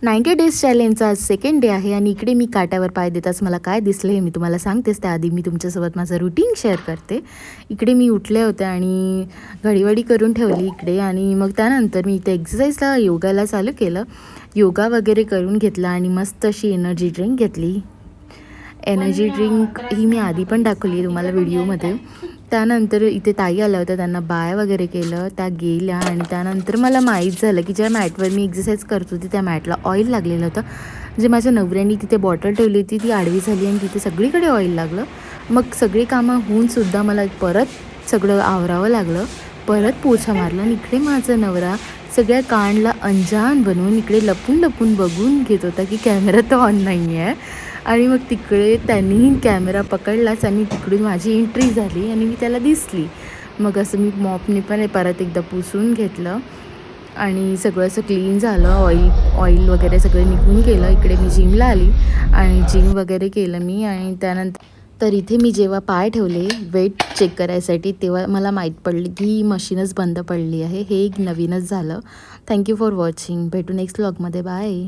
90 days चॅलेंजचा आज second day आहे आणि इकडे मी काट्यावर पाय देताच मला काय दिसलं हे मी तुम्हाला सांगतेच. त्याआधी मी तुमच्यासोबत माझं रुटीन शेअर करते. इकडे मी उठले होते आणि घडीवडी करून ठेवली इकडे आणि मग त्यानंतर मी इथे एक्सरसाइजला योगाला चालू केलं. योगा वगैरे करून घेतला आणि मस्त अशी एनर्जी ड्रिंक घेतली. एनर्जी ड्रिंक ही मी आधी पण दाखवली आहे तुम्हाला व्हिडिओमध्ये. त्यानंतर इथे ताई आल्या होत्या, त्यांना बाय वगैरे केलं, त्या गेल्या आणि त्यानंतर मला माहीत झालं की ज्या मॅटवर मी एक्सरसाइज करत होती त्या मॅटला ऑइल लागलेलं होतं. जे माझ्या नवऱ्याने तिथे बॉटल ठेवली होती ती आडवी झाली आणि तिथे सगळीकडे ऑइल लागलं. मग सगळी कामं होऊनसुद्धा मला परत सगळं आवरावं लागलं. परत पोछा मारला आणि इकडे माझा नवरा सगळ्या कांडला अंजान बनवून इकडे लपून लपून बघून घेत होता की कॅमेरा तर ऑन नाही आहे. आणि मग तिकडे त्यांनीही कॅमेरा पकडलाच आणि तिकडून माझी एंट्री झाली आणि मी त्याला दिसली. मग असं मी मॉपने पण परत एकदा पुसून घेतलं आणि सगळं असं क्लीन झालं. ऑइल वगैरे सगळं निघून गेलं. इकडे मी जिमला आली आणि जिम वगैरे केलं मी आणि त्यानंतर तर इथे मी जेव्हा पाय ठेवले वेट चेक करायसाठी तेव्हा मला माहीत पडली की ही मशीनच बंद पडली आहे. हे एक नवीनच झालं. Thank you for watching. भेटू नेक्स्ट व्लॉगमध्ये. बाय.